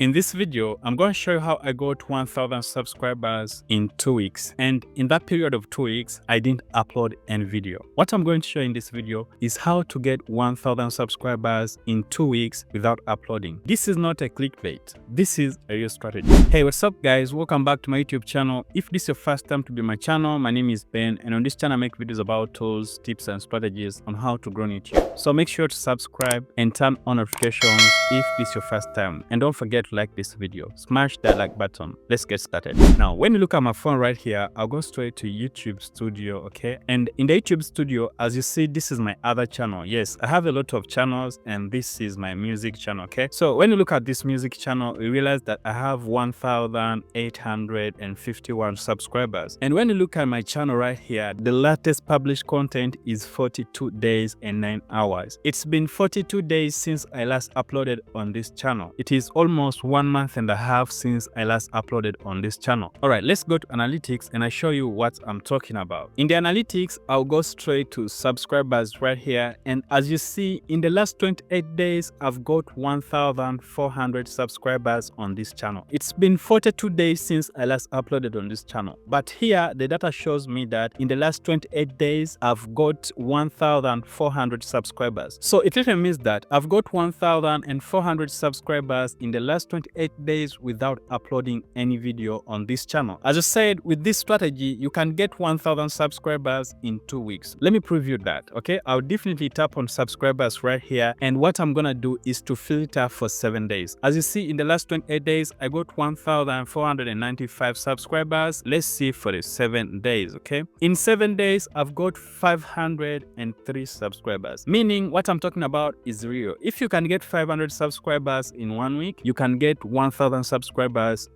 In this video, I'm going to show you how I got 1000 subscribers in 2 weeks. And in that period of 2 weeks, I didn't upload any video. What I'm going to show in this video is how to get 1000 subscribers in 2 weeks without uploading. This is not a clickbait. This is a real strategy. Hey, what's up guys? Welcome back to my YouTube channel. If this is your first time to be my channel, my name is Ben, and on this channel I make videos about tools, tips and strategies on how to grow on YouTube. So make sure to subscribe and turn on notifications if this is your first time. And don't forget to like this video. Smash that like button. Let's get started. Now, when you look at my phone right here, I'll go straight to YouTube Studio, okay? And in the YouTube Studio, as you see, this is my other channel. Yes, I have a lot of channels and this is my music channel, okay? So when you look at this music channel, you realize that I have 1,851 subscribers. And when you look at my channel right here, the latest published content is 42 days and 9 hours. It's been 42 days since I last uploaded on this channel. It is almost 1 month and a half since I last uploaded on this channel. All right, let's go to analytics and I show you what I'm talking about. In the analytics, I'll go straight to subscribers right here. And as you see, in the last 28 days, I've got 1,400 subscribers on this channel. It's been 42 days since I last uploaded on this channel. But here, the data shows me that in the last 28 days, I've got 1,400 subscribers. So it really means that I've got 1,400 subscribers in the last 28 days without uploading any video on this channel. As I said, with this strategy, you can get 1,000 subscribers in 2 weeks. Let me preview that, okay? I'll definitely tap on subscribers right here. And what I'm gonna do is to filter for 7 days. As you see, in the last 28 days, I got 1,495 subscribers. Let's see for the 7 days, okay? In 7 days, I've got 503 subscribers. Meaning, what I'm talking about is real. If you can get 500 subscribers in 1 week, you can get 1,000 subscribers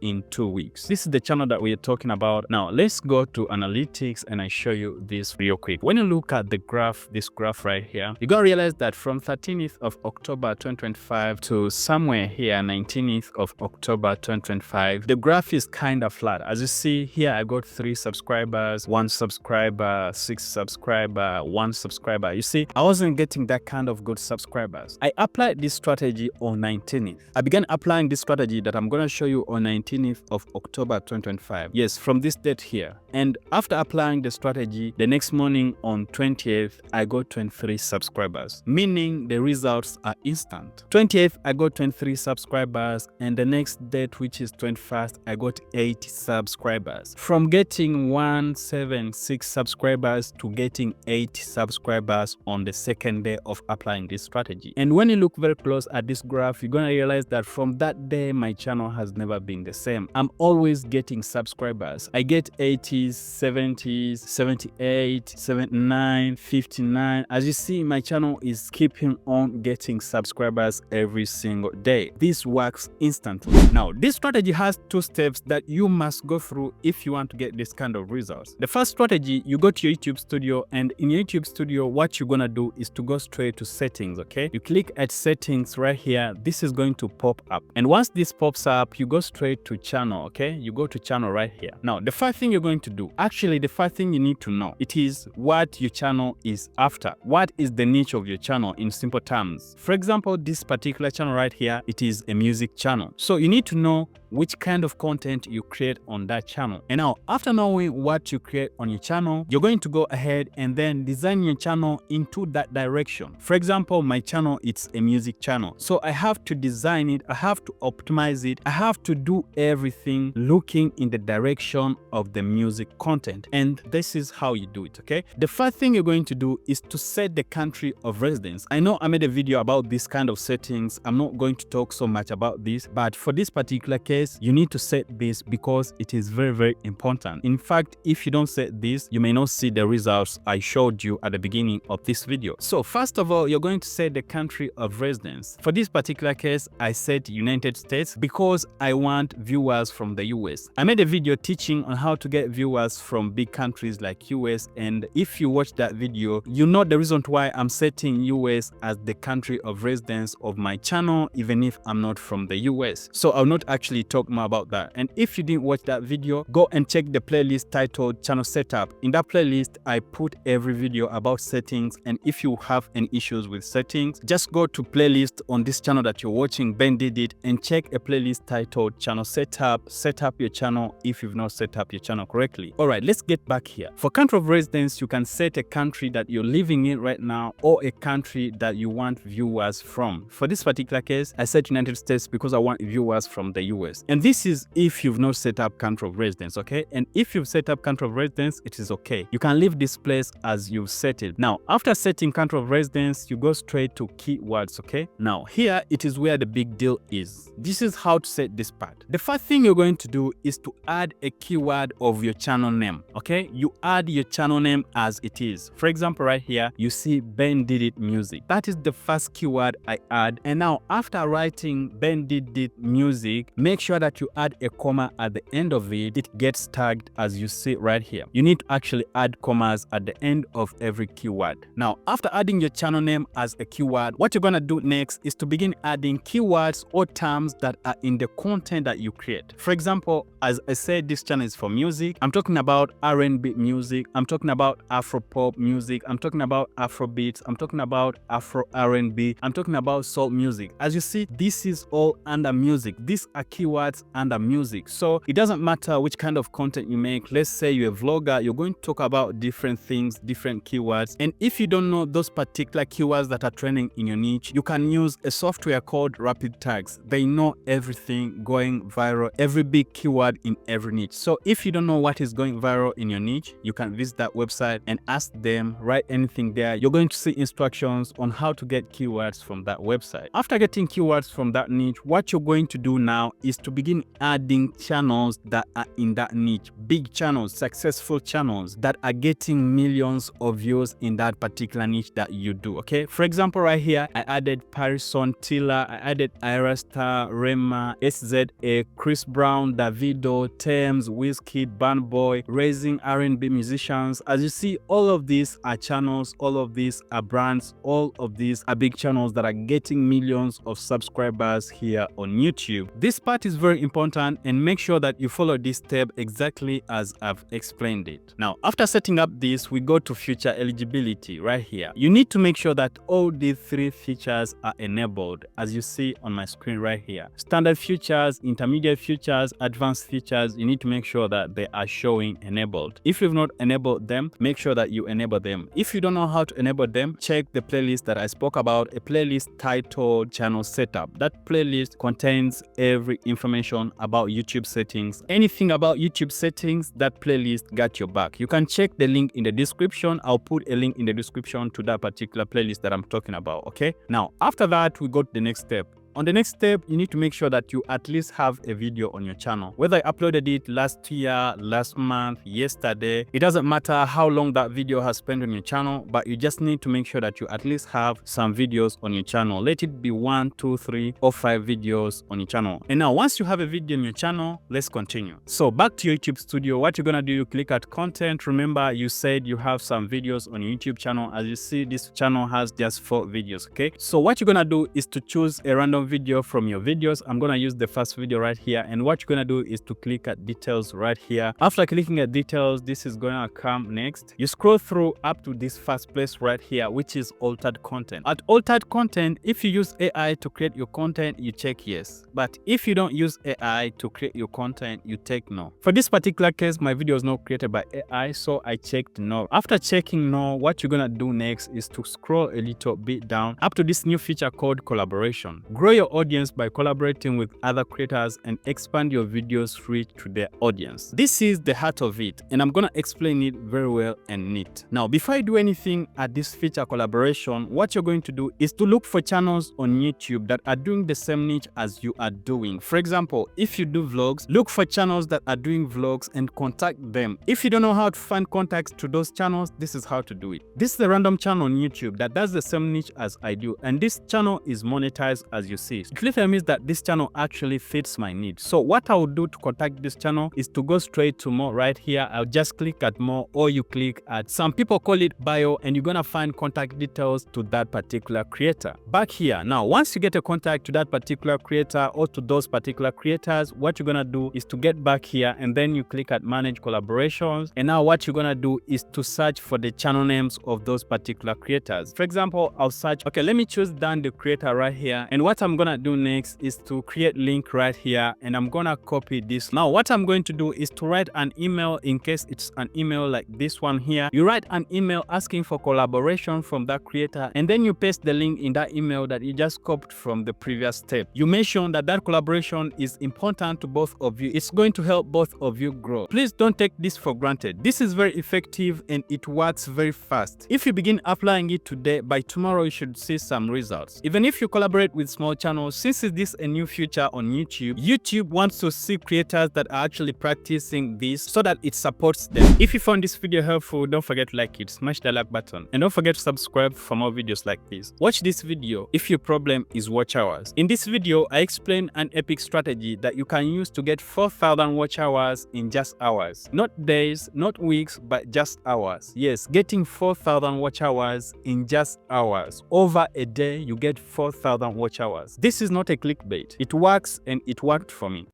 in 2 weeks. This is the channel that we're talking about. Now, let's go to analytics and I show you this real quick. When you look at the graph, this graph right here, you're gonna realize that from 13th of October 2025 to somewhere here, 19th of October 2025, the graph is kind of flat. As you see here, I got 3 subscribers, 1 subscriber, 6 subscriber, 1 subscriber. You see, I wasn't getting that kind of good subscribers. I applied this strategy on 19th. I began applying this strategy that I'm going to show you on 19th of October 2025. Yes, from this date here. And after applying the strategy, the next morning on 20th, I got 23 subscribers, meaning the results are instant. 20th, I got 23 subscribers, and the next date, which is 21st, I got 80 subscribers. From getting 176 subscribers to getting 80 subscribers on the second day of applying this strategy. And when you look very close at this graph, you're going to realize that from that day, my channel has never been the same. I'm always getting subscribers. I get 80s, 70s, 78, 79, 59. As you see, my channel is keeping on getting subscribers every single day. This works instantly. Now, this strategy has 2 steps that you must go through if you want to get this kind of results. The first strategy, you go to your YouTube Studio, and in YouTube Studio, what you're gonna do is to go straight to settings, okay? You click at settings right here. This is going to pop up. And once this pops up, you go straight to channel, okay? You go to channel right here. Now, the first thing you're going to do, actually the first thing you need to know, it is what your channel is after. What is the niche of your channel in simple terms? For example, this particular channel right here, it is a music channel. So you need to know which kind of content you create on that channel. And now, after knowing what you create on your channel, you're going to go ahead and then design your channel into that direction. For example, my channel, it's a music channel. So I have to design it, I have to optimize it, I have to do everything looking in the direction of the music content. And this is how you do it, okay? The first thing you're going to do is to set the country of residence. I know I made a video about this kind of settings. I'm not going to talk so much about this, but for this particular case, you need to set this because it is very, very important. In fact, if you don't set this, you may not see the results I showed you at the beginning of this video. So first of all, you're going to set the country of residence. For this particular case, I set United States because I want viewers from the US. I made a video teaching on how to get viewers from big countries like US, and if you watch that video, you know the reason why I'm setting US as the country of residence of my channel, even if I'm not from the US. So I'll not actually talk more about that. And if you didn't watch that video, go and check the playlist titled Channel Setup. In that playlist, I put every video about settings, and if you have any issues with settings, just go to playlist on this channel that you're watching, Ben Did It, and check a playlist titled Channel Setup. Set up your channel if you've not set up your channel correctly. All right, let's get back here. For country of residence, you can set a country that you're living in right now or a country that you want viewers from. For this particular case, I set United States because I want viewers from the US. And this is if you've not set up country of residence, okay? And if you've set up country of residence, it is okay. You can leave this place as you've set it. Now, after setting country of residence, you go straight to keywords, okay? Now, here it is where the big deal is. This is how to set this part. The first thing you're going to do is to add a keyword of your channel name, okay? You add your channel name as it is. For example, right here, you see Ben Did It Music. That is the first keyword I add. And now, after writing Ben Did It Music, make sure that you add a comma at the end of it. It gets tagged as you see right here. You need to actually add commas at the end of every keyword. Now, after adding your channel name as a keyword, what you're gonna do next is to begin adding keywords or terms that are in the content that you create. For example, as I said, this channel is for music. I'm talking about R&B music. I'm talking about Afro pop music. I'm talking about Afro beats. I'm talking about Afro R&B. I'm talking about soul music. As you see, this is all under music. These are keywords under music. So it doesn't matter which kind of content you make. Let's say you're a vlogger, you're going to talk about different things, different keywords. And if you don't know those particular keywords that are trending in your niche, you can use a software called Rapid Tags. They know everything going viral, every big keyword in every niche. So if you don't know what is going viral in your niche, you can visit that website and ask them, write anything there. You're going to see instructions on how to get keywords from that website. After getting keywords from that niche, what you're going to do now is to begin adding channels that are in that niche. Big channels, successful channels that are getting millions of views in that particular niche that you do, okay? For example, right here, I added Parison Tiller, I added Ira Star, Rema, SZA, Chris Brown, Davido, Thames, Wizkid, Burna Boy, raising R&B musicians. As you see, all of these are channels, all of these are brands, all of these are big channels that are getting millions of subscribers here on YouTube. This part is very important, and make sure that you follow this step exactly as I've explained it. Now, after setting up this, we go to feature eligibility right here. You need to make sure that all these three features are enabled, as you see on my screen right here. Standard features, intermediate features, advanced features, you need to make sure that they are showing enabled. If you've not enabled them, make sure that you enable them. If you don't know how to enable them, check the playlist that I spoke about, a playlist titled Channel Setup. That playlist contains every information about YouTube settings. Anything about YouTube settings, that playlist got your back. You can check the link in the description. I'll put a link in the description to that particular playlist that I'm talking about, okay? Now, after that, we go to the next step. On the next step, you need to make sure that you at least have a video on your channel. Whether I uploaded it last year, last month, yesterday, it doesn't matter how long that video has spent on your channel, but you just need to make sure that you at least have some videos on your channel. Let it be 1, 2, 3, or 5 videos on your channel. And now, once you have a video on your channel, let's continue. So back to your YouTube studio, what you're gonna do, you click at content. Remember, you said you have some videos on your YouTube channel. As you see, this channel has just 4 videos, okay? So what you're gonna do is to choose a random video from your videos. I'm gonna use the first video right here, and what you're gonna do is to click at details right here. After clicking at details, this is gonna come next. You scroll through up to this first place right here, which is altered content. At altered content, if you use AI to create your content, you check yes, but if you don't use AI to create your content, you take no. For this particular case, my video is not created by AI, so I checked no. After checking no, what you're gonna do next is to scroll a little bit down up to this new feature called collaboration. Grow your audience by collaborating with other creators and expand your videos reach to their audience. This is the heart of it, and I'm gonna explain it very well and neat. Now, before I do anything at this feature collaboration, what you're going to do is to look for channels on YouTube that are doing the same niche as you are doing. For example, if you do vlogs, look for channels that are doing vlogs and contact them. If you don't know how to find contacts to those channels, this is how to do it. This is a random channel on YouTube that does the same niche as I do, and this channel is monetized, as you see. It literally means that this channel actually fits my needs. So what I will do to contact this channel is to go straight to more right here. I'll just click at more, or you click at, some people call it bio, and you're gonna find contact details to that particular creator. Back here, now once you get a contact to that particular creator or to those particular creators, what you're gonna do is to get back here, and then you click at manage collaborations. And now what you're gonna do is to search for the channel names of those particular creators. For example, I'll search, okay, let me choose Dan the creator right here. And what I'm gonna do next is to create link right here, and I'm gonna copy this. Now what I'm going to do is to write an email, in case it's an email like this one here. You write an email asking for collaboration from that creator, and then you paste the link in that email that you just copied from the previous step. You mention that that collaboration is important to both of you. It's going to help both of you grow. Please don't take this for granted. This is very effective and it works very fast. If you begin applying it today, by tomorrow you should see some results. Even if you collaborate with small channels, since this is a new feature on YouTube, YouTube wants to see creators that are actually practicing this so that it supports them. If you found this video helpful, don't forget to like it, smash the like button, and don't forget to subscribe for more videos like this. Watch this video if your problem is watch hours. In this video, I explain an epic strategy that you can use to get 4,000 watch hours in just hours. Not days, not weeks, but just hours. Yes, getting 4,000 watch hours in just hours. Over a day, you get 4,000 watch hours. This is not a clickbait. It works, and it worked for me.